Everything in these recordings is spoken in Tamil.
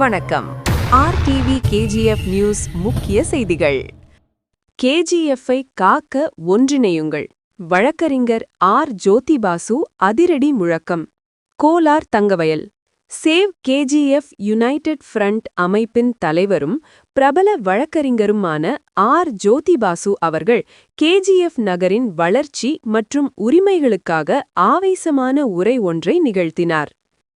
வணக்கம். ஆர்டிவி கேஜிஎஃப் நியூஸ் முக்கிய செய்திகள். கேஜிஎஃப்பை காக்க ஒன்றிணையுங்கள். வழக்கறிஞர் ஆர். ஜோதிபாசு அதிரடி முழக்கம். Kolar Thangavayal. Save KGF United front அமைப்பின் தலைவரும் பிரபல வழக்கறிஞருமான ஆர். ஜோதிபாசு அவர்கள் கேஜிஎஃப் நகரின் வளர்ச்சி மற்றும் உரிமைகளுக்காக ஆவேசமான உரை ஒன்றை நிகழ்த்தினார்.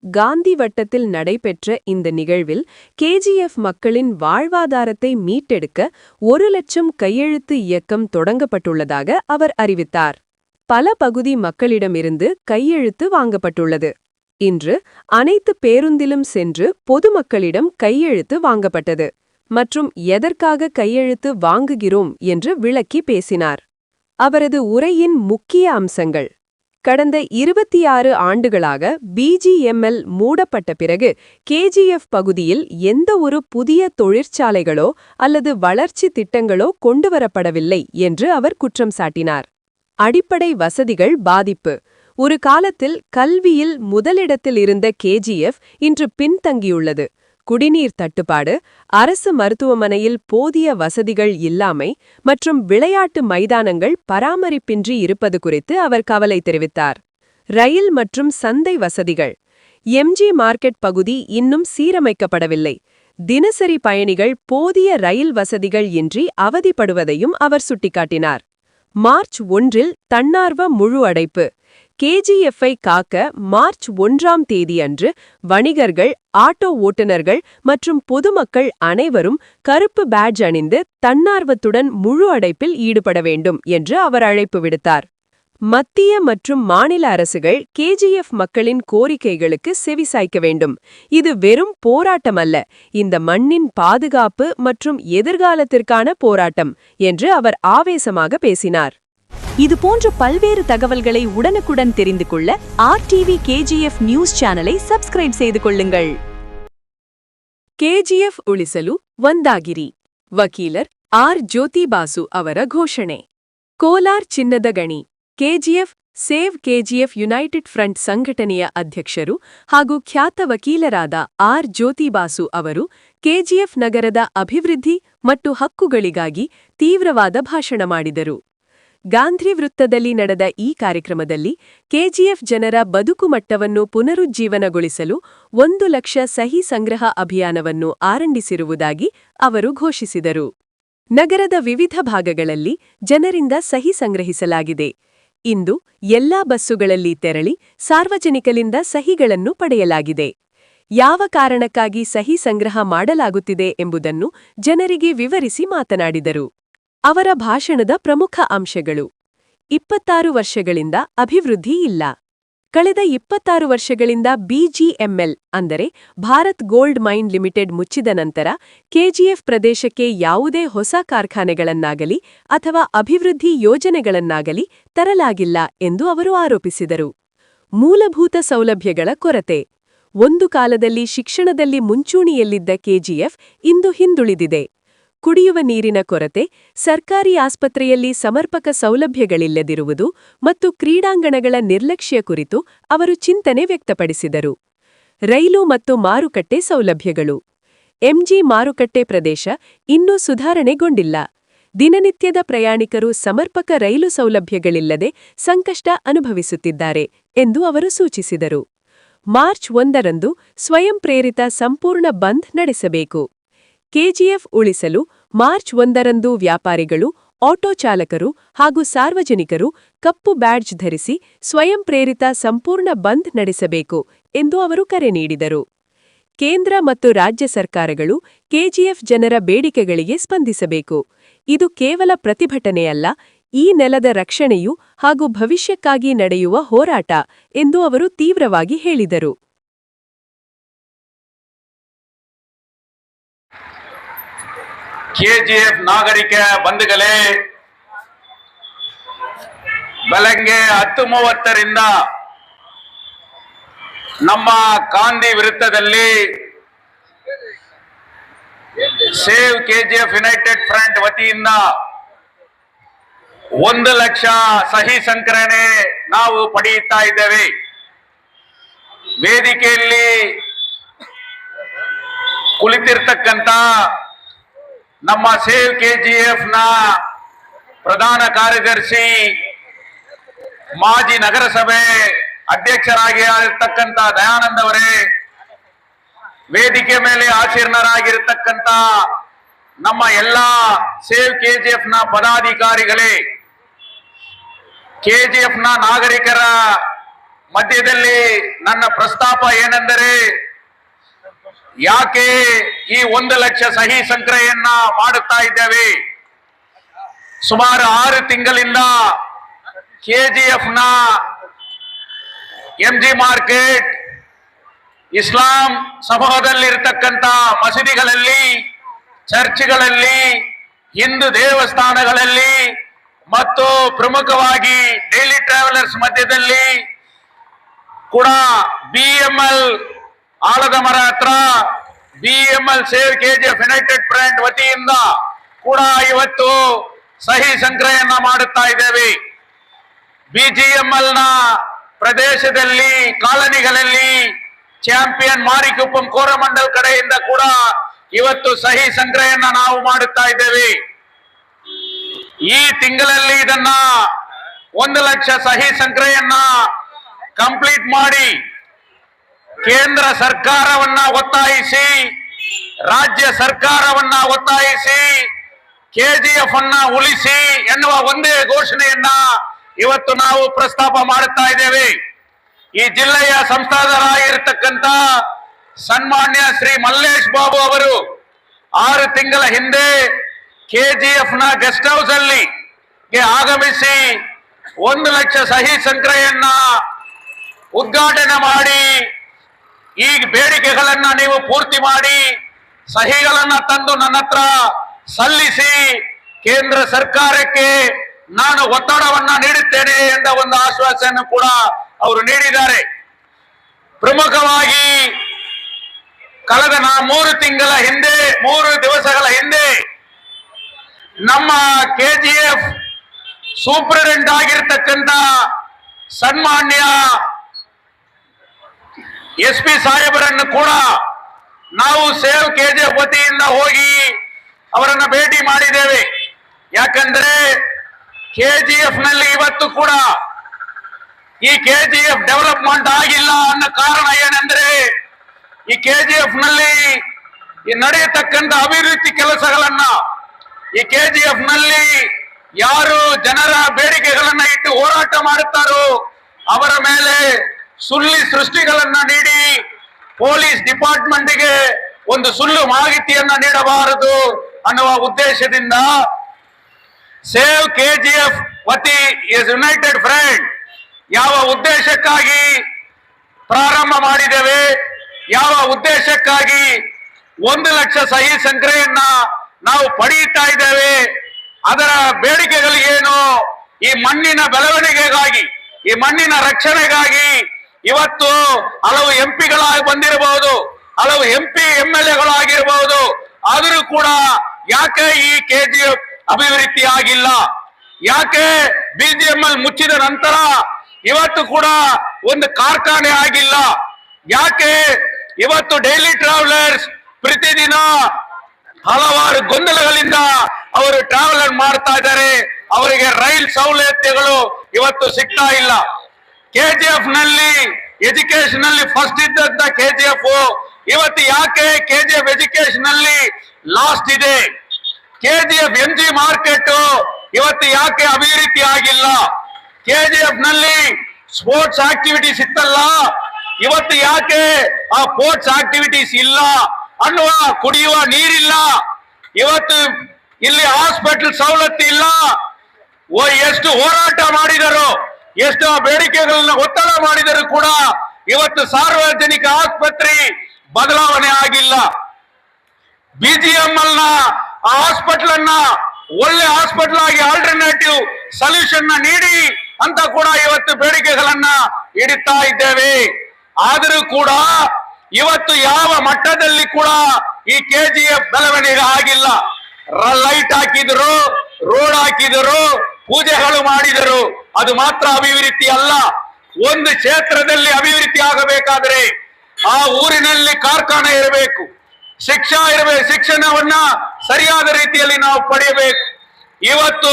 காந்தி வட்டத்தில் நடைபெற்ற இந்த நிகழ்வில் கேஜிஎஃப் மக்களின் வாழ்வாதாரத்தை மீட்டெடுக்க 1,00,000 கையெழுத்து இயக்கம் தொடங்கப்பட்டுள்ளதாக அவர் அறிவித்தார். பல பகுதி மக்களிடமிருந்து கையெழுத்து வாங்கப்பட்டுள்ளது. இன்று அனைத்து பேருந்திலும் சென்று பொதுமக்களிடம் கையெழுத்து வாங்கப்பட்டது மற்றும் எதற்காக கையெழுத்து வாங்குகிறோம் என்று விளக்கி பேசினார். அவரது உரையின் முக்கிய அம்சங்கள்: கடந்த 26 ஆண்டுகளாக பிஜிஎம்எல் மூடப்பட்ட பிறகு கேஜிஎஃப் பகுதியில் எந்த ஒரு புதிய தொழிற்சாலைகளோ அல்லது வளர்ச்சி திட்டங்களோ கொண்டுவரப்படவில்லை என்று அவர் குற்றம் சாட்டினார். அடிப்படை வசதிகள் பாதிப்பு. ஒரு காலத்தில் கல்வியில் முதலிடத்தில் இருந்த கேஜிஎஃப் இன்று பின்தங்கியுள்ளது. குடிநீர் தட்டுப்பாடு, அரசு மருத்துவமனையில் போதிய வசதிகள் இல்லாமை மற்றும் விளையாட்டு மைதானங்கள் பராமரிப்பின்றி இருப்பது குறித்து அவர் கவலை தெரிவித்தார். ரயில் மற்றும் சந்தை வசதிகள். எம்ஜி மார்க்கெட் பகுதி இன்னும் சீரமைக்கப்படவில்லை. தினசரி பயணிகள் போதிய ரயில் வசதிகள் இன்றி அவதிப்படுவதையும் அவர் சுட்டிக்காட்டினார். மார்ச் 1 தன்னார்வ முழு அடைப்பு. கேஜிஎஃப்பை காக்க மார்ச் 1 அன்று வணிகர்கள், ஆட்டோ ஓட்டுநர்கள் மற்றும் பொதுமக்கள் அனைவரும் கருப்பு பேட்ஜ் அணிந்து தன்னார்வத்துடன் முழு அடைப்பில் ஈடுபட வேண்டும் என்று அவர் அழைப்பு விடுத்தார். மத்திய மற்றும் மாநில அரசுகள் கேஜிஎஃப் மக்களின் கோரிக்கைகளுக்கு செவிசாய்க்க வேண்டும். இது வெறும் போராட்டமல்ல, இந்த மண்ணின் பாதுகாப்பு மற்றும் எதிர்காலத்திற்கான போராட்டம் என்று அவர் ஆவேசமாக பேசினார். இது போன்ற பல்வேறு தகவல்களை உடனுக்குடன் தெரிந்து கொள்ள ஆர்டிவி கேஜிஎஃப் நியூஸ் சேனலை சப்ஸ்கிரைப் செய்து கொள்ளுங்கள். ಕೆಜಿಎಫ್ ಉಳಿಸಲು ಒಂದಾಗಿರಿ. ವಕೀಲರ್ ಆರ್. ಜ್ಯೋತಿಬಾಸು ಅವರ ಘೋಷಣೆ. ಕೋಲಾರ್ ಚಿನ್ನದ ಗಣಿ. KGF save KGF United front ಸಂಘಟನೆಯ ಅಧ್ಯಕ್ಷರು ಹಾಗೂ ಖ್ಯಾತ ವಕೀಲರಾದ ಆರ್. ಜ್ಯೋತಿಬಾಸು ಅವರು ಕೆಜಿಎಫ್ ನಗರದ ಅಭಿವೃದ್ಧಿ ಮತ್ತು ಹಕ್ಕುಗಳಿಗಾಗಿ ತೀವ್ರವಾದ ಭಾಷಣ ಮಾಡಿದರು. ಗಾಂಧಿ ವೃತ್ತದಲ್ಲಿ ನಡೆದ ಈ ಕಾರ್ಯಕ್ರಮದಲ್ಲಿ ಕೆಜಿಎಫ್ ಜನರ ಬದುಕು ಮಟ್ಟವನ್ನು ಪುನರುಜ್ಜೀವನಗೊಳಿಸಲು 1,00,000 ಸಹಿ ಸಂಗ್ರಹ ಅಭಿಯಾನವನ್ನು ಆರಂಭಿಸಿರುವುದಾಗಿ ಅವರು ಘೋಷಿಸಿದರು. ನಗರದ ವಿವಿಧ ಭಾಗಗಳಲ್ಲಿ ಜನರಿಂದ ಸಹಿ ಸಂಗ್ರಹಿಸಲಾಗಿದೆ. ಇಂದು ಎಲ್ಲಾ ಬಸ್ಸುಗಳಲ್ಲಿ ತೆರಳಿ ಸಾರ್ವಜನಿಕರಿಂದ ಸಹಿಗಳನ್ನು ಪಡೆಯಲಾಗಿದೆ. ಯಾವ ಕಾರಣಕ್ಕಾಗಿ ಸಹಿ ಸಂಗ್ರಹ ಮಾಡಲಾಗುತ್ತಿದೆ ಎಂಬುದನ್ನು ಜನರಿಗೆ ವಿವರಿಸಿ ಮಾತನಾಡಿದರು. ಅವರ ಭಾಷಣದ ಪ್ರಮುಖ ಅಂಶಗಳು: 26 ವರ್ಷಗಳಿಂದ ಅಭಿವೃದ್ಧಿ ಇಲ್ಲ. ಕಳೆದ 26 ವರ್ಷಗಳಿಂದ ಬಿಜಿಎಂಎಲ್ ಅಂದರೆ ಭಾರತ್ ಗೋಲ್ಡ್ ಮೈನ್ ಲಿಮಿಟೆಡ್ ಮುಚ್ಚಿದ ನಂತರ ಕೆಜಿಎಫ್ ಪ್ರದೇಶಕ್ಕೆ ಯಾವುದೇ ಹೊಸ ಕಾರ್ಖಾನೆಗಳನ್ನಾಗಲಿ ಅಥವಾ ಅಭಿವೃದ್ಧಿ ಯೋಜನೆಗಳನ್ನಾಗಲಿ ತರಲಾಗಿಲ್ಲ ಎಂದು ಅವರು ಆರೋಪಿಸಿದರು. ಮೂಲಭೂತ ಸೌಲಭ್ಯಗಳ ಕೊರತೆ. ಒಂದು ಕಾಲದಲ್ಲಿ ಶಿಕ್ಷಣದಲ್ಲಿ ಮುಂಚೂಣಿಯಲ್ಲಿದ್ದ ಕೆಜಿಎಫ್ ಇಂದು ಹಿಂದುಳಿದಿದೆ. ಕುಡಿಯುವ ನೀರಿನ ಕೊರತೆ, ಸರ್ಕಾರಿ ಆಸ್ಪತ್ರೆಯಲ್ಲಿ ಸಮರ್ಪಕ ಸೌಲಭ್ಯಗಳಿಲ್ಲದಿರುವುದು ಮತ್ತು ಕ್ರೀಡಾಂಗಣಗಳ ನಿರ್ಲಕ್ಷ್ಯ ಕುರಿತು ಅವರು ಚಿಂತನೆ ವ್ಯಕ್ತಪಡಿಸಿದರು. ರೈಲು ಮತ್ತು ಮಾರುಕಟ್ಟೆ ಸೌಲಭ್ಯಗಳು. ಎಂಜಿ ಮಾರುಕಟ್ಟೆ ಪ್ರದೇಶ ಇನ್ನೂ ಸುಧಾರಣೆಗೊಂಡಿಲ್ಲ. ದಿನನಿತ್ಯದ ಪ್ರಯಾಣಿಕರು ಸಮರ್ಪಕ ರೈಲು ಸೌಲಭ್ಯಗಳಿಲ್ಲದೆ ಸಂಕಷ್ಟ ಅನುಭವಿಸುತ್ತಿದ್ದಾರೆ ಎಂದು ಅವರು ಸೂಚಿಸಿದರು. ಮಾರ್ಚ್ 1 ಸ್ವಯಂ ಪ್ರೇರಿತ ಸಂಪೂರ್ಣ ಬಂದ್ ನಡೆಸಬೇಕು. ಕೆಜಿಎಫ್ ಉಳಿಸಲು ಮಾರ್ಚ್ 1 ವ್ಯಾಪಾರಿಗಳು, ಆಟೋ ಚಾಲಕರು ಹಾಗೂ ಸಾರ್ವಜನಿಕರು ಕಪ್ಪು ಬ್ಯಾಡ್ಜ್ ಧರಿಸಿ ಸ್ವಯಂ ಪ್ರೇರಿತ ಸಂಪೂರ್ಣ ಬಂದ್ ನಡೆಸಬೇಕು ಎಂದು ಅವರು ಕರೆ ನೀಡಿದರು. ಕೇಂದ್ರ ಮತ್ತು ರಾಜ್ಯ ಸರ್ಕಾರಗಳು ಕೆಜಿಎಫ್ ಜನರ ಬೇಡಿಕೆಗಳಿಗೆ ಸ್ಪಂದಿಸಬೇಕು. ಇದು ಕೇವಲ ಪ್ರತಿಭಟನೆಯಲ್ಲ, ಈ ನೆಲದ ರಕ್ಷಣೆಯು ಹಾಗೂ ಭವಿಷ್ಯಕ್ಕಾಗಿ ನಡೆಯುವ ಹೋರಾಟ ಎಂದು ಅವರು ತೀವ್ರವಾಗಿ ಹೇಳಿದರು. ಕೆಜಿಎಫ್ ನಾಗರಿಕ ಬಂಧುಗಳೇ, ಬೆಳಗ್ಗೆ 10:30ರಿಂದ ನಮ್ಮ ಗಾಂಧಿ ವೃತ್ತದಲ್ಲಿ ಸೇವ್ ಕೆಜಿಎಫ್ ಯುನೈಟೆಡ್ ಫ್ರಂಟ್ ವತಿಯಿಂದ 1,00,000 ಸಹಿ ಸಂಗ್ರಹಣೆ ನಾವು ಪಡೆಯುತ್ತಾ ಇದ್ದೇವೆ. ವೇದಿಕೆಯಲ್ಲಿ ಕುಳಿತಿರ್ತಕ್ಕಂತ ನಮ್ಮ ಸೇವ್ ಕೆಜಿಎಫ್ ನ ಪ್ರಧಾನ ಕಾರ್ಯದರ್ಶಿ ಮಾಜಿ ನಗರಸಭೆ ಅಧ್ಯಕ್ಷರಾಗಿ ಆಗಿರ್ತಕ್ಕಂತ ದಯಾನಂದ್ ಅವರೇ, ವೇದಿಕೆ ಮೇಲೆ ಆಸೀನರಾಗಿರ್ತಕ್ಕಂತ ನಮ್ಮ ಎಲ್ಲಾ ಸೇವ್ ಕೆಜಿಎಫ್ ನ ಪದಾಧಿಕಾರಿಗಳೇ, ಕೆಜಿಎಫ್ ನ ನಾಗರಿಕರ ಮಧ್ಯದಲ್ಲಿ ನನ್ನ ಪ್ರಸ್ತಾಪ ಏನೆಂದರೆ, ಯಾಕೆ ಈ 1 ಲಕ್ಷ ಸಹಿ ಸಂಗ್ರಹೆಯನ್ನ ಮಾಡುತ್ತಾ ಇದ್ದೇವೆ? ಸುಮಾರು 6 ತಿಂಗಳಿಂದ ಕೆಜಿಎಫ್ ನ ಎಂಜಿ ಮಾರ್ಕೆಟ್, ಇಸ್ಲಾಂ ಸಮೂಹದಲ್ಲಿರ್ತಕ್ಕಂಥ ಮಸೀದಿಗಳಲ್ಲಿ, ಚರ್ಚ್ಗಳಲ್ಲಿ, ಹಿಂದೂ ದೇವಸ್ಥಾನಗಳಲ್ಲಿ ಮತ್ತು ಪ್ರಮುಖವಾಗಿ ಡೈಲಿ ಟ್ರಾವೆಲರ್ಸ್ ಮಧ್ಯದಲ್ಲಿ ಕೂಡ ಬಿಎಂಎಲ್ ಆಲದ ಮರ ಹತ್ರ BML save KGF United front ವತಿಯಿಂದ ಕೂಡ ಇವತ್ತು ಸಹಿ ಸಂಗ್ರಹೆಯನ್ನ ಮಾಡುತ್ತಾ ಇದ್ದೇವೆ. ಬಿಜಿಎಂಎಲ್ ನ ಪ್ರದೇಶದಲ್ಲಿ, ಕಾಲನಿಗಳಲ್ಲಿ ಚಾಂಪಿಯನ್ ಮಾರಿಕುಪ್ಪಂ ಕೋರಮಂಡಲ್ ಕಡೆಯಿಂದ ಕೂಡ ಇವತ್ತು ಸಹಿ ಸಂಗ್ರಹೆಯನ್ನ ನಾವು ಮಾಡುತ್ತಾ ಇದ್ದೇವೆ. ಈ ತಿಂಗಳಲ್ಲಿ ಇದನ್ನ 1 ಲಕ್ಷ ಸಹಿ ಸಂಗ್ರಹೆಯನ್ನ ಕಂಪ್ಲೀಟ್ ಮಾಡಿ ಕೇಂದ್ರ ಸರ್ಕಾರವನ್ನ ಒತ್ತಾಯಿಸಿ, ರಾಜ್ಯ ಸರ್ಕಾರವನ್ನ ಒತ್ತಾಯಿಸಿ ಕೆಜಿಎಫ್ ಅನ್ನ ಉಳಿಸಿ ಎನ್ನುವ ಒಂದೇ ಘೋಷಣೆಯನ್ನ ಇವತ್ತು ನಾವು ಪ್ರಸ್ತಾಪ ಮಾಡುತ್ತಾ ಇದ್ದೇವೆ. ಈ ಜಿಲ್ಲೆಯ ಸಂಸ್ಥಾನರಾಗಿರ್ತಕ್ಕಂಥ ಸನ್ಮಾನ್ಯ ಶ್ರೀ ಮಲ್ಲೇಶ್ ಬಾಬು ಅವರು 6 ತಿಂಗಳ ಹಿಂದೆ ಕೆಜಿಎಫ್ ನ ಗೆಸ್ಟ್ ಹೌಸ್ ಅಲ್ಲಿ ಆಗಮಿಸಿ 1 ಲಕ್ಷ ಸಹಿ ಸಂಗ್ರಹೆಯನ್ನ ಉದ್ಘಾಟನೆ ಮಾಡಿ, ಈ ಬೇಡಿಕೆಗಳನ್ನ ನೀವು ಪೂರ್ತಿ ಮಾಡಿ ಸಹಿಗಳನ್ನ ತಂದು ನನ್ನ ಹತ್ರ ಸಲ್ಲಿಸಿ ಕೇಂದ್ರ ಸರ್ಕಾರಕ್ಕೆ ನಾನು ಒತ್ತಡವನ್ನ ನೀಡುತ್ತೇನೆ ಎಂದ ಒಂದು ಆಶ್ವಾಸನೆಯನ್ನು ಕೂಡ ಅವರು ನೀಡಿದ್ದಾರೆ. ಪ್ರಮುಖವಾಗಿ ಕಳೆದ 3 ದಿವಸಗಳ ಹಿಂದೆ ನಮ್ಮ ಕೆಜಿಎಫ್ ಸೂಪರಿಂಟೆಂಡೆಂಟ್ ಆಗಿರ್ತಕ್ಕಂಥ ಸನ್ಮಾನ್ಯ ಎಸ್ಪಿ ಸಾಹೇಬರನ್ನು ಕೂಡ ನಾವು ಸೇವ್ ಕೆಜಿಎಫ್ ವತಿಯಿಂದ ಹೋಗಿ ಅವರನ್ನ ಭೇಟಿ ಮಾಡಿದ್ದೇವೆ. ಯಾಕಂದ್ರೆ ಕೆಜಿಎಫ್ ನಲ್ಲಿ ಇವತ್ತು ಕೂಡ ಈ ಕೆಜಿಎಫ್ ಡೆವಲಪ್ಮೆಂಟ್ ಆಗಿಲ್ಲ ಅನ್ನೋ ಕಾರಣ ಏನೆಂದ್ರೆ, ಈ ಕೆಜಿಎಫ್ ನಲ್ಲಿ ನಡೆಯತಕ್ಕಂಥ ಅಭಿವೃದ್ಧಿ ಕೆಲಸಗಳನ್ನ, ಈ ಕೆಜಿಎಫ್ ನಲ್ಲಿ ಯಾರು ಜನರ ಬೇಡಿಕೆಗಳನ್ನ ಇಟ್ಟು ಹೋರಾಟ ಮಾಡುತ್ತಾರೋ ಅವರ ಮೇಲೆ ಸುಳ್ಳಿ ಸೃಷ್ಟಿಗಳನ್ನ ನೀಡಿ ಪೊಲೀಸ್ ಡಿಪಾರ್ಟ್ಮೆಂಟ್ಗೆ ಒಂದು ಸುಳ್ಳು ಮಾಹಿತಿಯನ್ನ ನೀಡಬಾರದು ಅನ್ನುವ ಉದ್ದೇಶದಿಂದ ಸೇವ್ ಕೆಜಿಎಫ್ ವತಿ ಯುನೈಟೆಡ್ ಫ್ರಂಟ್ ಯಾವ ಉದ್ದೇಶಕ್ಕಾಗಿ ಪ್ರಾರಂಭ ಮಾಡಿದ್ದೇವೆ, ಯಾವ ಉದ್ದೇಶಕ್ಕಾಗಿ 1 ಲಕ್ಷ ಸಹಿ ಸಂಗ್ರಹೆಯನ್ನ ನಾವು ಪಡೆಯುತ್ತಾ ಇದ್ದೇವೆ, ಅದರ ಬೇಡಿಕೆಗಳು ಏನು, ಈ ಮಣ್ಣಿನ ಬೆಳವಣಿಗೆಗಾಗಿ, ಈ ಮಣ್ಣಿನ ರಕ್ಷಣೆಗಾಗಿ ಇವತ್ತು ಹಲವು ಎಂಪಿಗಳಾಗಿ ಬಂದಿರಬಹುದು, ಹಲವು ಎಂಎಲ್ಎಗಳಾಗಿರಬಹುದು. ಆದರೂ ಕೂಡ ಯಾಕೆ ಈ ಕೆಜಿಎಫ್ ಅಭಿವೃದ್ಧಿ ಆಗಿಲ್ಲ? ಯಾಕೆ ಬಿಜಿಎಂಎಲ್ ಮುಚ್ಚಿದ ನಂತರ ಇವತ್ತು ಕೂಡ ಒಂದು ಕಾರ್ಖಾನೆ ಆಗಿಲ್ಲ? ಯಾಕೆ ಇವತ್ತು ಡೈಲಿ ಟ್ರಾವೆಲರ್ಸ್ ಪ್ರತಿದಿನ ಹಲವಾರು ಗೊಂದಲಗಳಿಂದ ಅವರು ಟ್ರಾವೆಲ್ ಮಾಡ್ತಾ ಇದ್ದಾರೆ, ಅವರಿಗೆ ರೈಲ್ ಸೌಲಭ್ಯಗಳು ಇವತ್ತು ಸಿಗ್ತಾ ಇಲ್ಲ. ಕೆಜಿಎಫ್ ನಲ್ಲಿ ಎಜುಕೇಶನ್ ನಲ್ಲಿ ಫಸ್ಟ್ ಇದ್ದಂತ ಕೆಜಿಎಫ್ ಇವತ್ತು ಯಾಕೆ ಕೆಜಿಎಫ್ ಎಜುಕೇಶನ್ ನಲ್ಲಿ ಲಾಸ್ಟ್ ಇದೆ? ಕೆಜಿಎಫ್ ಎಂಜಿ ಮಾರ್ಕೆಟ್ ಇವತ್ತು ಯಾಕೆ ಅಭಿವೃದ್ಧಿ ಆಗಿಲ್ಲ? ಕೆಜಿಎಫ್ ನಲ್ಲಿ ಸ್ಪೋರ್ಟ್ಸ್ ಆಕ್ಟಿವಿಟೀಸ್ ಇತ್ತಲ್ಲ, ಇವತ್ತು ಯಾಕೆ ಆ ಸ್ಪೋರ್ಟ್ಸ್ ಆಕ್ಟಿವಿಟೀಸ್ ಇಲ್ಲ ಅನ್ನುವ, ಕುಡಿಯುವ ನೀರಿಲ್ಲ, ಇವತ್ತು ಇಲ್ಲಿ ಹಾಸ್ಪಿಟಲ್ ಸವಲತ್ತು ಇಲ್ಲ. ಎಷ್ಟು ಹೋರಾಟ ಮಾಡಿದರು, ಎಷ್ಟು ಬೇಡಿಕೆಗಳನ್ನ ಒತ್ತಡ ಮಾಡಿದರೂ ಕೂಡ ಇವತ್ತು ಸಾರ್ವಜನಿಕ ಆಸ್ಪತ್ರೆ ಬದಲಾವಣೆ ಆಗಿಲ್ಲ. ಬಿಜಿಎಂಎಲ್ ನ ಹಾಸ್ಪಿಟಲ್ ಅನ್ನ ಒಳ್ಳೆ ಹಾಸ್ಪಿಟಲ್ ಆಗಿ ಆಲ್ಟರ್ನೇಟಿವ್ ಸೊಲ್ಯೂಷನ್ ನೀಡಿ ಅಂತ ಕೂಡ ಇವತ್ತು ಬೇಡಿಕೆಗಳನ್ನ ಇಡುತ್ತಾ ಇದ್ದೇವೆ. ಆದರೂ ಕೂಡ ಇವತ್ತು ಯಾವ ಮಟ್ಟದಲ್ಲಿ ಕೂಡ ಈ ಕೆಜಿಎಫ್ ಬೆಳವಣಿಗೆ ಆಗಿಲ್ಲ. ಲೈಟ್ ಹಾಕಿದರು, ರೋಡ್ ಹಾಕಿದರು, ಪೂಜೆಗಳು ಮಾಡಿದರು, ಅದು ಮಾತ್ರ ಅಭಿವೃದ್ಧಿ ಅಲ್ಲ. ಒಂದು ಕ್ಷೇತ್ರದಲ್ಲಿ ಅಭಿವೃದ್ಧಿ ಆಗಬೇಕಾದ್ರೆ ಆ ಊರಿನಲ್ಲಿ ಕಾರ್ಖಾನೆ ಇರಬೇಕು, ಶಿಕ್ಷಣವನ್ನ ಸರಿಯಾದ ರೀತಿಯಲ್ಲಿ ನಾವು ಪಡೆಯಬೇಕು. ಇವತ್ತು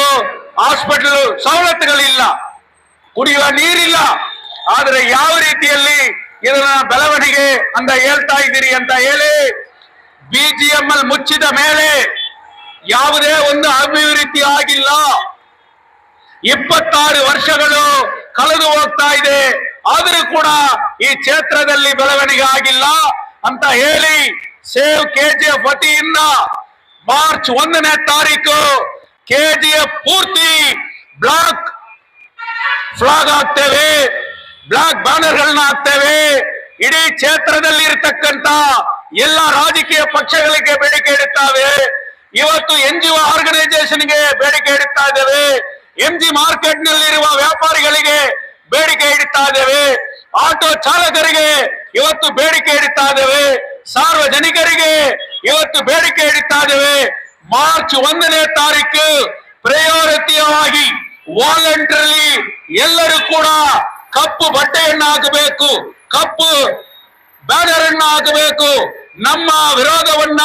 ಹಾಸ್ಪಿಟಲ್ ಸವಲತ್ತುಗಳಿಲ್ಲ, ಕುಡಿಯುವ ನೀರಿಲ್ಲ. ಆದರೆ ಯಾವ ರೀತಿಯಲ್ಲಿ ಇದನ್ನ ಬೆಳವಣಿಗೆ ಅಂತ ಹೇಳ್ತಾ ಇದ್ದೀರಿ ಅಂತ ಹೇಳಿ BGML ಮುಚ್ಚಿದ ಮೇಲೆ ಯಾವುದೇ ಒಂದು ಅಭಿವೃದ್ಧಿ ಆಗಿಲ್ಲ. 26 ವರ್ಷಗಳು ಕಳೆದು ಹೋಗ್ತಾ ಇದೆ, ಆದರೂ ಕೂಡ ಈ ಕ್ಷೇತ್ರದಲ್ಲಿ ಬೆಳವಣಿಗೆ ಆಗಿಲ್ಲ ಅಂತ ಹೇಳಿ ಸೇವ್ KGF ವತಿಯಿಂದ ಮಾರ್ಚ್ 1ನೇ ತಾರೀಕು KGF ಪೂರ್ತಿ ಬ್ಲಾಕ್ ಫ್ಲಾಗ್ ಹಾಕ್ತೇವೆ, ಬ್ಲಾಕ್ ಬ್ಯಾನರ್ಗಳನ್ನ ಹಾಕ್ತೇವೆ. ಇಡೀ ಕ್ಷೇತ್ರದಲ್ಲಿ ಇರತಕ್ಕಂತ ಎಲ್ಲ ರಾಜಕೀಯ ಪಕ್ಷಗಳಿಗೆ ಬೇಡಿಕೆ ಇಡುತ್ತೇವೆ. ಇವತ್ತು NGO ಆರ್ಗನೈಸೇಷನ್ಗೆ ಬೇಡಿಕೆ ಇಡುತ್ತಾ ಇದ್ದೇವೆ. MG ಮಾರ್ಕೆಟ್ ನಲ್ಲಿರುವ ವ್ಯಾಪಾರಿಗಳಿಗೆ ಬೇಡಿಕೆ ಇಡುತ್ತಾ ಇದ್ದೇವೆ. ಆಟೋ ಚಾಲಕರಿಗೆ ಇವತ್ತು ಬೇಡಿಕೆ ಇಡುತ್ತಾ ಇದ್ದೇವೆ. ಸಾರ್ವಜನಿಕರಿಗೆ ಇವತ್ತು ಬೇಡಿಕೆ ಇಡುತ್ತಾ ಇದ್ದೇವೆ. ಮಾರ್ಚ್ 1ನೇ ತಾರೀಕು ಪ್ರಯೋರಿತವಾಗಿ ವಾಲಂಟರಿ ಎಲ್ಲರೂ ಕೂಡ ಕಪ್ಪು ಬಟ್ಟೆಯನ್ನ ಹಾಕಬೇಕು, ಕಪ್ಪು ಬ್ಯಾನರ್ ಅನ್ನ ಹಾಕಬೇಕು. ನಮ್ಮ ವಿರೋಧವನ್ನ,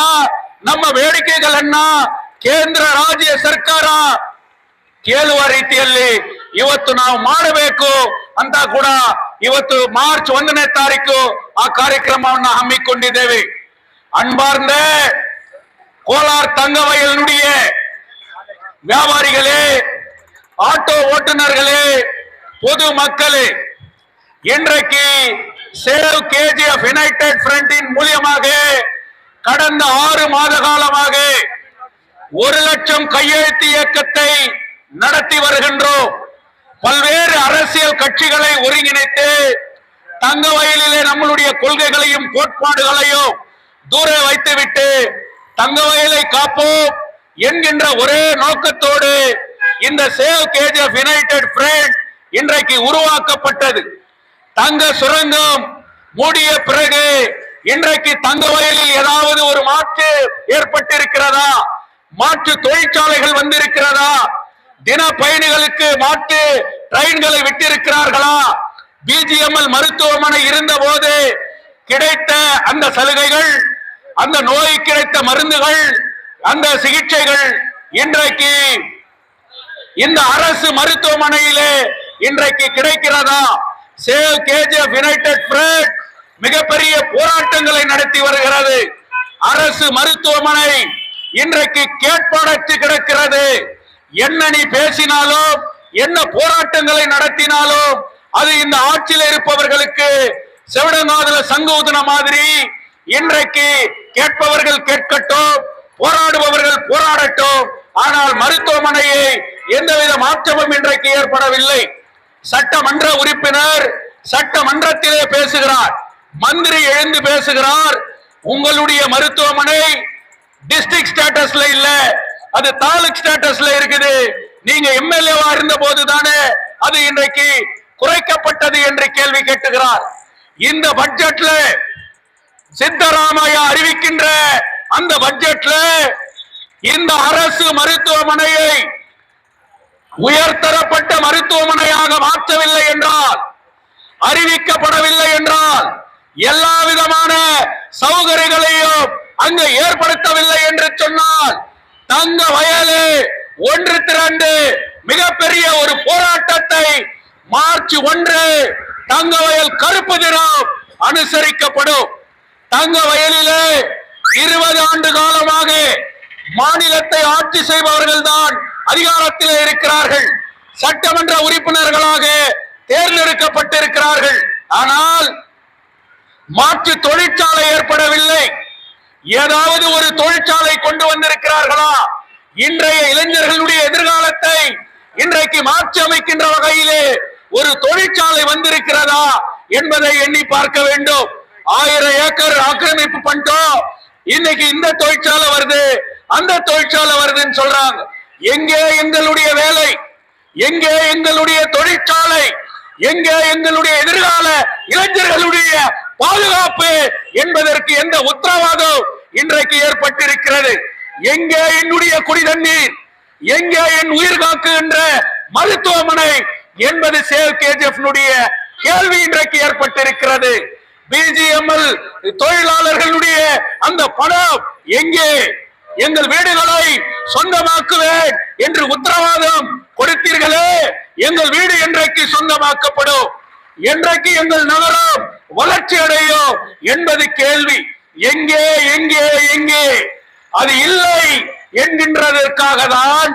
ನಮ್ಮ ಬೇಡಿಕೆಗಳನ್ನ ಕೇಂದ್ರ ರಾಜ್ಯ ಸರ್ಕಾರ ಕೇಳುವ ರೀತಿಯಲ್ಲಿ ಇವತ್ತು ನಾವು ಮಾಡಬೇಕು ಅಂತ ಕೂಡ ಇವತ್ತು ಮಾರ್ಚ್ 1ನೇ ತಾರೀಕು ಆ ಕಾರ್ಯಕ್ರಮವನ್ನು ಹಮ್ಮಿಕೊಂಡಿದ್ದೇವೆ. அன்பார்ந்த கோலார் தங்கவயலுடைய வியாபாரிகளே, ஆட்டோ ஓட்டுநர்களே, பொது மக்களே, இன்றைக்கு சேவ் KGF யுனைடெட் ஃப்ரண்டின் மூலியமாக கடந்த 6 மாத காலமாக 1 லட்சம் கையெழுத்து இயக்கத்தை நடத்தி வருகின்றோம். பல்வேறு அரசியல் கட்சிகளை ஒருங்கிணைத்து தங்கவயலிலே நம்மளுடைய கொள்கைகளையும் கோட்பாடுகளையும் தூர வைத்துவிட்டு தங்கவயலை காப்போம் என்கின்ற ஒரே நோக்கத்தோடு இந்த சேவ் KGF யுனைடெட் ஃப்ரண்ட் இன்றைக்கு உருவாக்கப்பட்டது. தங்க சுரங்கம் மூடிய பிறகு இன்றைக்கு தங்கவயலில் ஏதாவது ஒரு மாற்று ஏற்பட்டிருக்கிறதா? மாற்று தொழிற்சாலைகள் வந்திருக்கிறதா? தின பயணிகளுக்கு மாற்று ட்ரெயின்களை விட்டிருக்கிறார்களா? BGML மருத்துவமனை இருந்த போது கிடைத்த அந்த சலுகைகள், அந்த நோய் கிடைத்த மருந்துகள், அந்த சிகிச்சைகள் இன்றைக்கு இந்த அரசு மருத்துவமனையிலே இன்றைக்கு கிடைக்கிறதா? சேவ் KGF யுனைடெட் ஃப்ரண்ட் மிகப்பெரிய போராட்டங்களை நடத்தி வருகிறது. அரசு மருத்துவமனை இன்றைக்கு கேட்பாடற்று கிடக்கிறது. என்ன நீ பேசினாலும், என்ன போராட்டங்களை நடத்தினாலும் அது இந்த ஆட்சியில் இருப்பவர்களுக்கு செவிடங்காதுல சங்கூதன மாதிரி இன்றைக்கு கேட்பவர்கள் கேட்கட்டும், போராடுபவர்கள் போராடட்டும். ஆனால் மருத்துவமனையை எந்தவித மாற்றமும் இன்றைக்கு ஏற்படவில்லை. சட்டமன்ற உறுப்பினர் சட்டமன்றத்திலே பேசுகிறார், மந்திரி எழுந்து பேசுகிறார், உங்களுடைய மருத்துவமனை டிஸ்ட்ரிக்ட் ஸ்டேட்டஸ்ல இல்ல, அது தாலுக் ஸ்டேட்டஸ்ல இருக்குது. நீங்க MLA-வா இருந்த போதுதானே அது இன்றைக்கு குறைக்கப்பட்டது என்று கேள்வி கேட்டுகிறார். இந்த பட்ஜெட்ல சித்தராமையா அறிவிக்கின்ற அந்த பட்ஜெட்ல இந்த அரசு மருத்துவமனையை உயர்தரப்பட்ட மருத்துவமனையாக மாற்றவில்லை என்றால், அறிவிக்கப்படவில்லை என்றால், எல்லா விதமான சௌகரியங்களையும் அங்கு ஏற்படுத்தவில்லை என்று சொன்னால் தங்க வயலு ஒன்று திரண்டு மிகப்பெரிய ஒரு போராட்டத்தை மார்ச் 1 தங்க வயல் கருப்பு தினம் அனுசரிக்கப்படும். தங்க வயலிலே 20 ஆண்டு காலமாக மாநிலத்தை ஆட்சி செய்பவர்கள் தான் அதிகாரத்தில் இருக்கிறார்கள். சட்டமன்ற உறுப்பினர்களாக தேர்ந்தெடுக்கப்பட்டிருக்கிறார்கள். ஆனால் மாற்று தொழிற்சாலை ஏற்படவில்லை. ஏதாவது ஒரு தொழிற்சாலை கொண்டு வந்திருக்கிறார்களா? இன்றைய இளைஞர்களுடைய எதிர்காலத்தை இன்றைக்கு மாற்றி அமைக்கின்ற வகையிலே ஒரு தொழிற்சாலை வந்திருக்கிறதா என்பதை எண்ணி பார்க்க வேண்டும். 1000 ஏக்கர் ஆக்கிரமிப்பு பண்ணிட்டோம், இன்னைக்கு இந்த தொழிற்சாலை வருது, அந்த தொழிற்சாலை வருதுன்னு சொல்றாங்க. எங்கே எங்களுடைய வேலை? எங்கே எங்களுடைய தொழிற்சாலை? எங்கே எங்களுடைய எதிர்கால இளைஞர்களுடைய பாதுகாப்பு என்பதற்கு எந்த உத்தரவாதம் இன்றைக்கு ஏற்பட்டிருக்கிறது? எங்கே என்னுடைய குடிதண்ணீர்? எங்கே என் உயிர் காக்குகின்ற மருத்துவமனை என்பது சேவ் KGF கேள்வி இன்றைக்கு ஏற்பட்டிருக்கிறது. பிஜிஎம்எல் தொழிலாளர்களுடைய அந்த பணம் எங்கே? எங்கள் வீடுகளை சொந்தமாக்குவேன் என்று உத்தரவாதம் கொடுத்தீர்களே, எங்கள் வீடு என்றைக்கு சொந்தமாக்கப்படும்? என்றைக்கு எங்கள் நகரம் வளர்ச்சி அடையும் என்பது கேள்வி. எங்கே எங்கே எங்கே? அது இல்லை என்கின்றதற்காக தான்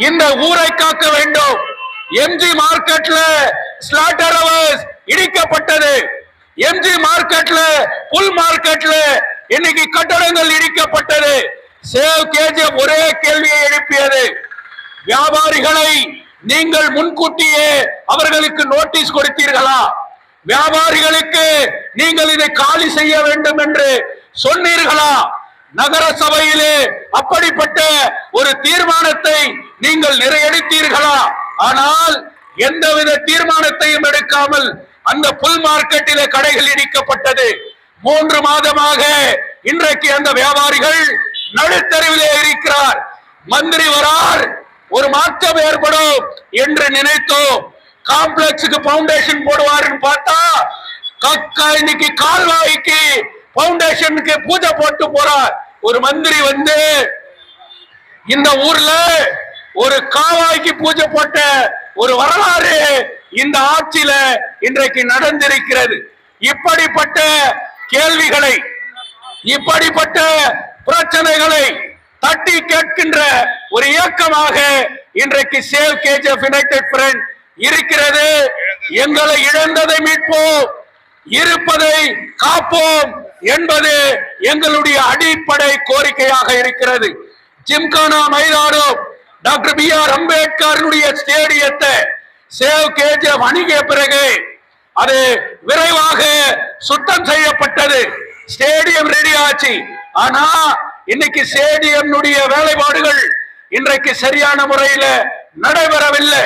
இந்த ஊரை காக்க வேண்டும். எம்ஜி மார்க்கெட்ல ஸ்லாட்டர் ஹவுஸ் இடிக்கப்பட்டது. எம்ஜி மார்க்கெட்ல புல் மார்க்கெட்ல இன்னைக்கு கட்டடங்கள் இடிக்கப்பட்டது. சேவ் கேஜிஎஃப் ஒரே கேள்வியை எழுப்பியது, வியாபாரிகளை நீங்கள் முன்கூட்டியே அவர்களுக்கு நோட்டீஸ் கொடுத்தீர்களா? வியாபாரிகளுக்கு நீங்கள் இதை காலி செய்ய வேண்டும் என்று சொன்னீர்களா? நகர சபையிலே அப்படிப்பட்ட ஒரு தீர்மானத்தை நீங்கள் நிறைவேற்றீர்களா? ஆனால் எந்தவித தீர்மானத்தையும் எடுக்காமல் அந்த புல் மார்க்கெட்டிலே கடைகள் இடிக்கப்பட்டது. 3 மாதமாக இன்றைக்கு அந்த வியாபாரிகள் நடுத்தருவிலே இருக்கிறார். மந்திரி வரார், ஒரு மாற்றம் ஏற்படும் என்று நினைத்தோம். காம்ப்ளெக்ஸுக்கு பவுண்டேஷன் போடுவாருன்னு பார்த்தா இன்னைக்கு கால்வாய்க்கு பவுண்டேஷனுக்கு பூஜை போட்டு போறார். ஒரு மந்திரி வந்து இந்த ஊர்ல ஒரு காவாய்க்கு பூஜை போட்ட ஒரு வரலாறு இந்த ஆட்சியில இன்றைக்கு நடந்திருக்கிறது. இப்படிப்பட்ட கேள்விகளை, இப்படிப்பட்ட பிரச்சனைகளை தட்டி கேட்கின்ற ஒரு இயக்கமாக இன்றைக்கு சேவ் கேஜிஎஃப் யுனைடெட் ஃப்ரண்ட் இருக்கிறது. எங்களை இழந்ததை மீட்போம், இருப்பதை காப்போம் என்பது எங்களுடைய அடிப்படை கோரிக்கையாக இருக்கிறது. ஜிம்கானா மைதானம், டாக்டர் B.R. அம்பேத்கருடைய ஸ்டேடியத்தை சேவ் கேஜிஎஃப் அணுகிய பிறகு அது விரைவாக சுத்தம் செய்யப்பட்டது. ஸ்டேடியம் ரெடி ஆச்சு. ஆனா இன்னைக்கு ஸ்டேடியம் வேலைப்பாடுகள் இன்றைக்கு சரியான முறையில நடைபெறவில்லை.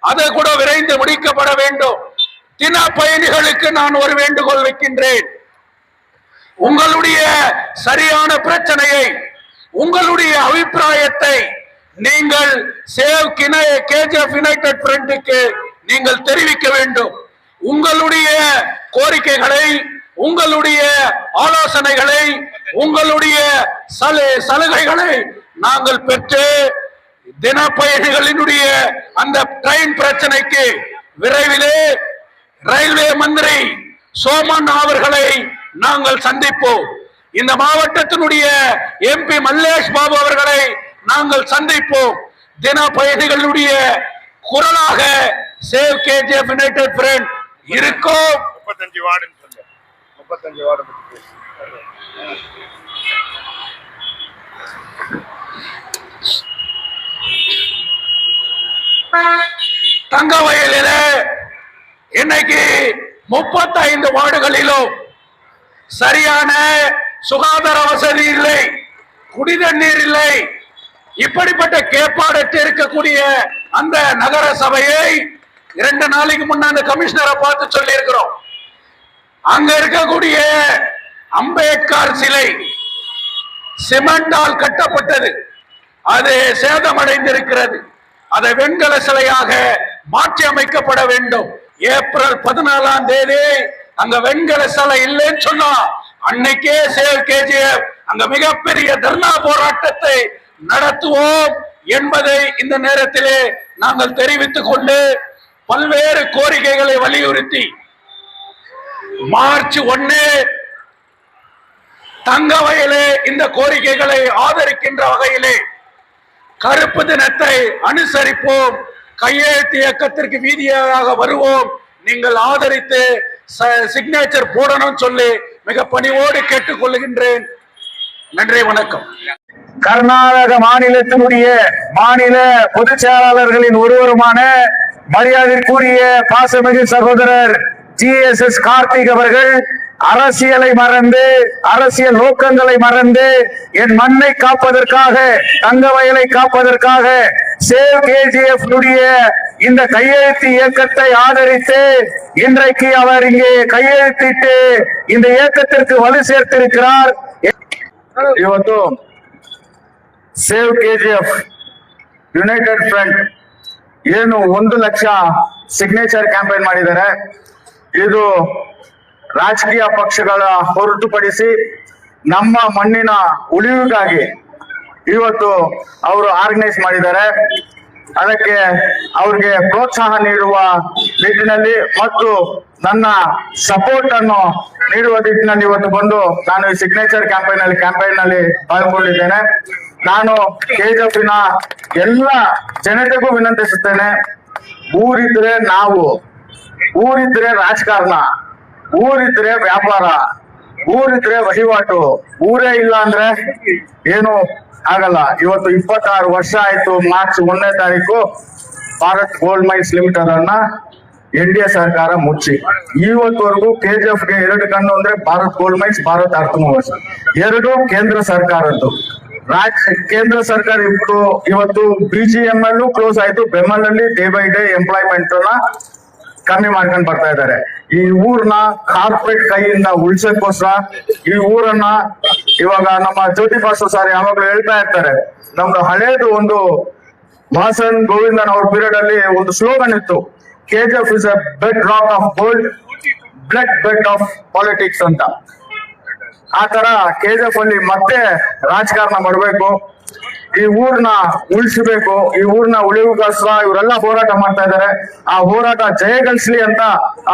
அதை கூட விரைந்து முடிக்கப்பட வேண்டும். தின பயணிகளுக்கு நான் ஒரு வேண்டுகோள் வைக்கின்றேன். உங்களுடைய சரியான பிரச்சனையை, உங்களுடைய அபிப்பிராயத்தை நீங்கள் சேவ் கேஜிஎஃப் யுனைடெட் ஃப்ரண்ட்டுக்கு நீங்கள் தெரிவிக்க வேண்டும். உங்களுடைய கோரிக்கைகளை, உங்களுடைய ஆலோசனைகளை, உங்களுடைய சலுகைகளை நாங்கள் பெற்று தினப்பயணிகளினுடைய அந்த ட்ரெயின் பிரச்சனைக்கு விரைவிலே ரயில்வே மந்திரி சோமன் அவர்களை நாங்கள் சந்திப்போம். இந்த மாவட்டத்தினுடைய MP மல்லேஷ் பாபு அவர்களை நாங்கள் சந்திப்போம். தின பயணிகளுடைய குரலாக சேவ் கேஜிஎஃப் யுனைடெட் ஃப்ரண்ட் இருக்கும். 35 வார்டுன்னு சொல்ல, 35 வார்டு பத்தி தங்கவயலில இன்னைக்கு 35 வார்டுகளிலும் சரியான சுகாதார வசதி இல்லை, குடிநீர் இல்லை. இப்படிப்பட்ட கேட்பாடற்று இருக்கக்கூடிய அந்த நகர சபையை 2 நாளைக்கு முன்னாடி கமிஷனரை பார்த்து சொல்லி இருக்கிறோம். அங்க இருக்கக்கூடிய அம்பேத்கர் சிலை சிமெண்டால் கட்டப்பட்டது, அது சேதமடைந்திருக்கிறது. அதை வெண்கல சிலையாக மாற்றி அமைக்கப்பட வேண்டும். ஏப்ரல் 14ஆம் தேதி அங்க வெண்கல சிலை இல்லைன்னு சொன்னா அன்னைக்கே சேவ் கேஜிஎஃப் அங்க மிகப்பெரிய தர்ணா போராட்டத்தை நடத்துவோம் என்பதை இந்த நேரத்திலே நாங்கள் தெரிவித்துக் கொண்டு பல்வேறு கோரிக்கைகளை வலியுறுத்தி மார்ச் 1 தங்கவயலே இந்த கோரிக்கைகளை ஆதரிக்கின்ற வகையிலே கருப்பு தினத்தை அனுசரிப்போம். கையெழுத்து இயக்கத்திற்கு வீதியாக வருவோம். நீங்கள் ஆதரித்து சிக்னேச்சர் போடணும் சொல்லி மிக பணிவோடு கேட்டுக்கொள்கின்றேன். நன்றி, வணக்கம். கர்நாடக மாநிலத்தினுடைய மாநில பொதுச் செயலாளர்களின் ஒருவருமான மரியாதைக்குரிய பாசமிகு சகோதரர் GSS கார்த்திக் அவர்கள் அரசியலை மறந்து, அரசியல் நோக்கங்களை மறந்து, என் மண்ணை காப்பதற்காக, தங்கவயலை காப்பதற்காக சேவ் கேஜிஎஃப் இந்த கையெழுத்து இயக்கத்தை ஆதரித்து இன்றைக்கு அவர் இங்கே கையெழுத்திட்டு இந்த இயக்கத்திற்கு வலு சேர்த்திருக்கிறார். ಇವತ್ತು ಸೇವ್ KGF ಯುನೈಟೆಡ್ ಫ್ರಂಟ್ ಏನು 1 ಲಕ್ಷ ಸಿಗ್ನೇಚರ್ ಕ್ಯಾಂಪೇನ್ ಮಾಡಿದ್ದಾರೆ. ಇದು ರಾಜಕೀಯ ಪಕ್ಷಗಳ ಹೊರತುಪಡಿಸಿ ನಮ್ಮ ಮಣ್ಣಿನ ಉಳಿವಿಗಾಗಿ ಇವತ್ತು ಅವರು ಆರ್ಗನೈಸ್ ಮಾಡಿದ್ದಾರೆ. ಅದಕ್ಕೆ ಅವ್ರಿಗೆ ಪ್ರೋತ್ಸಾಹ ನೀಡುವ ನಿಟ್ಟಿನಲ್ಲಿ ಮತ್ತು ನನ್ನ ಸಪೋರ್ಟ್ ಅನ್ನು ನೀಡುವ ನಿಟ್ಟಿನಲ್ಲಿ ಇವತ್ತು ಬಂದು ನಾನು ಈ ಸಿಗ್ನೇಚರ್ ಕ್ಯಾಂಪೈನ್ ನಲ್ಲಿ ಪಾಲ್ಗೊಂಡಿದ್ದೇನೆ. ನಾನು ಕೆಜಿಎಫ್ನ ಎಲ್ಲ ಜನತೆಗೂ ವಿನಂತಿಸುತ್ತೇನೆ, ಊರಿದ್ರೆ ನಾವು, ಊರಿದ್ರೆ ರಾಜಕಾರಣ, ಊರಿದ್ರೆ ವ್ಯಾಪಾರ, ಊರಿದ್ರೆ ವಹಿವಾಟು. ಊರೇ ಇಲ್ಲ ಅಂದ್ರೆ ಏನು ಆಗಲ್ಲ. ಇವತ್ತು 26 ವರ್ಷ ಆಯ್ತು. ಮಾರ್ಚ್ 1ನೇ ತಾರೀಕು ಭಾರತ್ ಗೋಲ್ಡ್ ಮೈನ್ಸ್ ಲಿಮಿಟೆಡ್ ಅನ್ನ NDA ಸರ್ಕಾರ ಮುಚ್ಚಿ, ಇವತ್ತವರೆಗೂ ಕೆಜಿಎಫ್ಗೆ 2 ಕಣ್ಣು ಅಂದ್ರೆ ಭಾರತ್ ಗೋಲ್ಡ್ ಮೈನ್ಸ್, ಭಾರತ್ ಅರ್ಥ ಮೂವರ್ಸ್, 2 ಕೇಂದ್ರ ಸರ್ಕಾರದ್ದು. ಕೇಂದ್ರ ಸರ್ಕಾರ ಇವತ್ತು BGML ಕ್ಲೋಸ್ ಆಯ್ತು. ಬೆಮಲ್ ಅಲ್ಲಿ ಡೇ ಬೈ ಡೇ ಎಂಪ್ಲಾಯ್ಮೆಂಟ್ ನ ಕಮ್ಮಿ ಮಾಡ್ಕೊಂಡು ಬರ್ತಾ ಇದ್ದಾರೆ. ಈ ಊರ್ನ ಕಾರ್ಪೊರೇಟ್ ಕೈಯಿಂದ ಉಳಿಸೋಕ್ಕೋಸ್ಕರ ಈ ಊರನ್ನ ಇವಾಗ ನಮ್ಮ ಜ್ಯೋತಿ ಬಾಸು ಸರ್ ಯಾವಾಗ್ಲೂ ಹೇಳ್ತಾ ಇರ್ತಾರೆ, ನಮ್ದು ಹಳೇದು ಒಂದು ವಾಸನ್ ಗೋವಿಂದನ್ ಅವ್ರ ಪೀರಿಯಡ್ ಅಲ್ಲಿ ಒಂದು ಸ್ಲೋಗನ್ ಇತ್ತು, KGF is a bed rock of gold, blood bed of politics ಅಂತ. ಆ ತರ ಕೆಜಿಎಫ್ ಅಲ್ಲಿ ಮತ್ತೆ ರಾಜಕಾರಣ ಮಾಡಬೇಕು, ಈ ಊರ್ನ ಉಳಿಸಬೇಕು, ಈ ಊರ್ನ ಉಳಿವಿಗೋಸ್ಕರ ಇವರೆಲ್ಲ ಹೋರಾಟ ಮಾಡ್ತಾ ಇದ್ದಾರೆ. ಆ ಹೋರಾಟ ಜಯಗಳಿಸ್ಲಿ ಅಂತ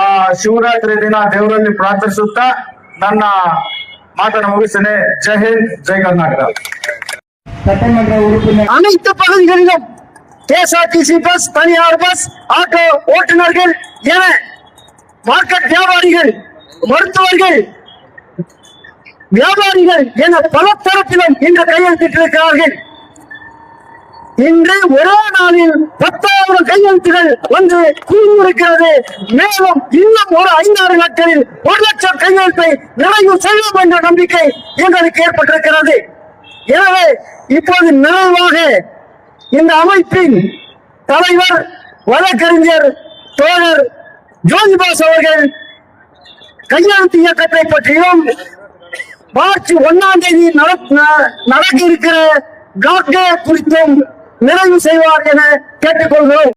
ಆ ಶಿವರಾತ್ರಿ ದಿನ ದೇವರಲ್ಲಿ ಪ್ರಾರ್ಥಿಸುತ್ತಾ ನನ್ನ ಮಾತನ್ನು ಮುಗಿಸ್ತೇನೆ. ಜೈ ಹಿಂದ್, ಜೈ கர்நாடகா. அனைத்து பகுதிகளிலும் KSRTC பஸ், தனியார் பஸ், ஆட்டோ ஓட்டுநர்கள் என மார்க்கெட் வியாபாரிகள், மருத்துவர்கள், வியாபாரிகள் என பல தரப்பிலும் இன்று கையெழுத்திட்டிருக்கிறார்கள். இன்று ஒரே நாளில் 10,000 கையெழுத்துகள் வந்து குவிந்திருக்கிறது. மேலும் இன்னும் ஒரு 5-6 நாட்களில் 1 லட்சம் கையெழுத்தை நிறைவு செய்வோம் என்ற நம்பிக்கை எங்களுக்கு ஏற்பட்டிருக்கிறது. எனவே இப்போது நிறைவாக இந்த அமைப்பின் தலைவர் வழக்கறிஞர் தோழர் ஜோதிபாஸ் அவர்கள் கையெழுத்து இயக்கத்தை பற்றியும் மார்ச் 1ஆம் தேதி நடக்க இருக்கிற காட் டே குறித்தும் நிறைவு செய்வார் என கேட்டுக்கொள்கிறோம்.